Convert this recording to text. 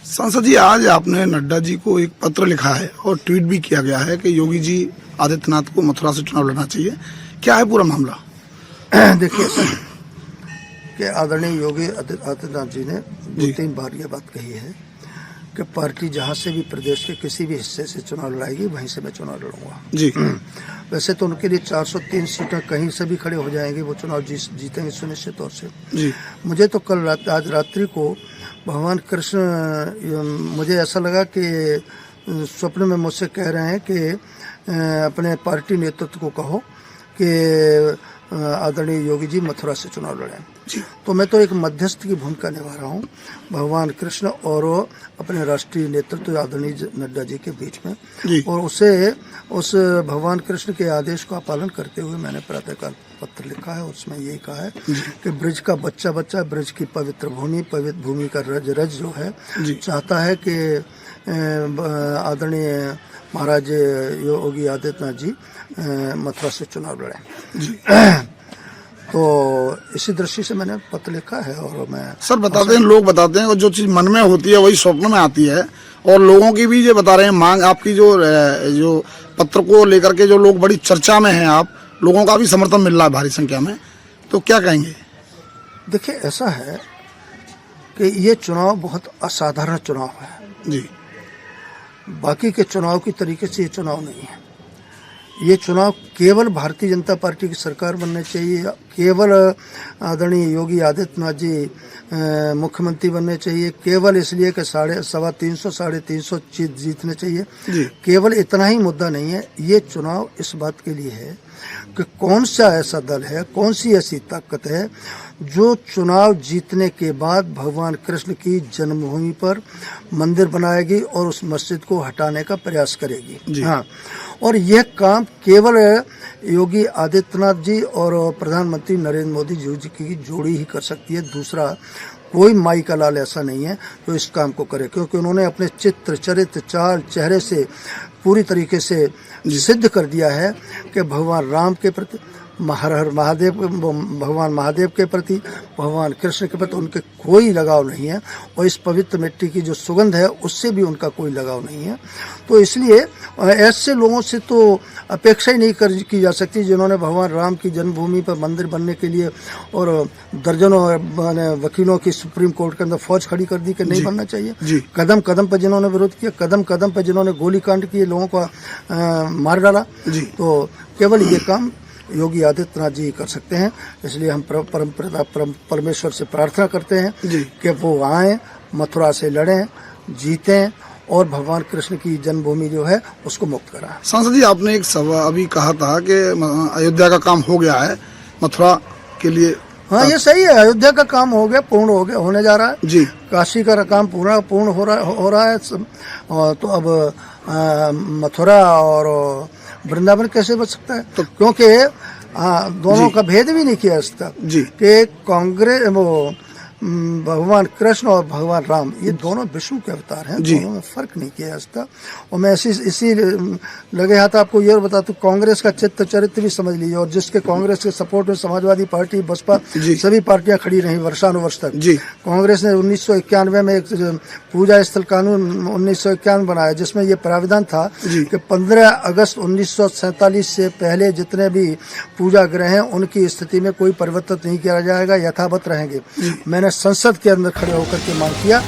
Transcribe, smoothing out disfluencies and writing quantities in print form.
सांसद जी, आज आपने नड्डा जी को एक पत्र लिखा है और ट्वीट भी किया गया है कि योगी जी आदित्यनाथ को मथुरा से चुनाव लड़ना चाहिए। क्या है पूरा मामला? देखिए सर कि आदरणीय योगी आदित्यनाथ जी ने 2-3 बार ये बात कही है कि पार्टी जहां से भी प्रदेश के किसी भी हिस्से से चुनाव लड़ाएगी वहीं से मैं चुनाव लड़ूंगा जी। वैसे तो उनके लिए 403 सीटें कहीं से भी खड़े हो जाएंगे, वो चुनाव जीतेंगे सुनिश्चित तौर से जी। मुझे तो आज रात्रि को भगवान कृष्ण, मुझे ऐसा लगा कि स्वप्न में मुझसे कह रहे हैं कि अपने पार्टी नेतृत्व को कहो कि आदरणीय योगी जी मथुरा से चुनाव लड़ें जी। तो मैं तो एक मध्यस्थ की भूमिका निभा रहा हूँ भगवान कृष्ण और अपने राष्ट्रीय नेतृत्व आदरणीय नड्डा जी के बीच में जी। और उस भगवान कृष्ण के आदेश का पालन करते हुए मैंने प्रातःकाल पत्र लिखा है। उसमें यही कहा है कि ब्रज का बच्चा ब्रज की पवित्र भूमि का रज जो है चाहता है कि आदरणीय महाराज योगी आदित्यनाथ जी मथुरा से चुनाव लड़े। तो इसी दृष्टि से मैंने पत्र लिखा है। और मैं सर बताते हैं, लोग बताते हैं और जो चीज मन में होती है वही स्वप्न में आती है, और लोगों की भी ये बता रहे हैं मांग आपकी जो पत्र को लेकर के जो लोग बड़ी चर्चा में हैं, आप लोगों का भी समर्थन मिल रहा है भारी संख्या में, तो क्या कहेंगे? देखिए ऐसा है कि ये चुनाव बहुत असाधारण चुनाव है जी। बाकी के चुनाव की तरीके से ये चुनाव नहीं है। ये चुनाव केवल भारतीय जनता पार्टी की सरकार बनने चाहिए, केवल आदरणीय योगी आदित्यनाथ जी मुख्यमंत्री बनने चाहिए, केवल इसलिए कि 350 जीतने चाहिए जी। केवल इतना ही मुद्दा नहीं है। ये चुनाव इस बात के लिए है कि कौन सा ऐसा दल है, कौन सी ऐसी ताकत है जो चुनाव जीतने के बाद भगवान कृष्ण की जन्मभूमि पर मंदिर बनाएगी और उस मस्जिद को हटाने का प्रयास करेगी। हाँ, और यह काम केवल योगी आदित्यनाथ जी और प्रधानमंत्री नरेंद्र मोदी जी की जोड़ी ही कर सकती है। दूसरा कोई माई का लाल ऐसा नहीं है जो इस काम को करे, क्योंकि उन्होंने अपने चित्र, चरित्र, चाल, चेहरे से पूरी तरीके से सिद्ध कर दिया है कि भगवान राम के प्रति, हर हर महादेव, भगवान महादेव के प्रति, भगवान कृष्ण के प्रति उनके कोई लगाव नहीं है, और इस पवित्र मिट्टी की जो सुगंध है उससे भी उनका कोई लगाव नहीं है। तो इसलिए ऐसे लोगों से तो अपेक्षा ही नहीं की जा सकती जिन्होंने भगवान राम की जन्मभूमि पर मंदिर बनने के लिए और दर्जनों वकीलों की सुप्रीम कोर्ट के अंदर फौज खड़ी कर दी कि नहीं बनना चाहिए। कदम कदम पर जिन्होंने विरोध किया, कदम कदम पर जिन्होंने गोली कांड किए, लोगों को मार डाला, तो केवल ये काम योगी आदित्यनाथ जी कर सकते हैं। इसलिए हम परमेश्वर से प्रार्थना करते हैं कि वो आए, मथुरा से लड़ें, जीतें और भगवान कृष्ण की जन्मभूमि जो है उसको मुक्त कराएं। सांसद जी, आपने एक सवाल अभी कहा था कि अयोध्या का काम हो गया है मथुरा के लिए। हाँ, ये सही है, अयोध्या का काम हो गया, पूर्ण हो गया, होने जा रहा है जी। काशी का काम पूर्ण हो रहा है। और तो अब मथुरा और वृंदावन कैसे बच सकता है? तो क्योंकि दोनों का भेद भी नहीं किया इसका कि कांग्रेस, वो भगवान कृष्ण और भगवान राम ये दोनों विष्णु के अवतार हैं, दोनों में फर्क नहीं किया इसका। और मैं इसी लगे हाथ आपको ये बता दूं, कांग्रेस का चित्त चरित्र भी समझ लीजिए, और जिसके कांग्रेस के सपोर्ट में समाजवादी पार्टी, बसपा सभी पार्टियां खड़ी रही वर्षानुवर्ष तक। कांग्रेस ने 1991 में एक पूजा स्थल कानून 1991 बनाया, जिसमें ये प्राविधान था कि 15 अगस्त 1947 से पहले जितने भी पूजा गृह हैं उनकी स्थिति में कोई परिवर्तन नहीं किया जाएगा, यथावत रहेंगे। मैंने संसद के अंदर खड़े होकर के मांग किया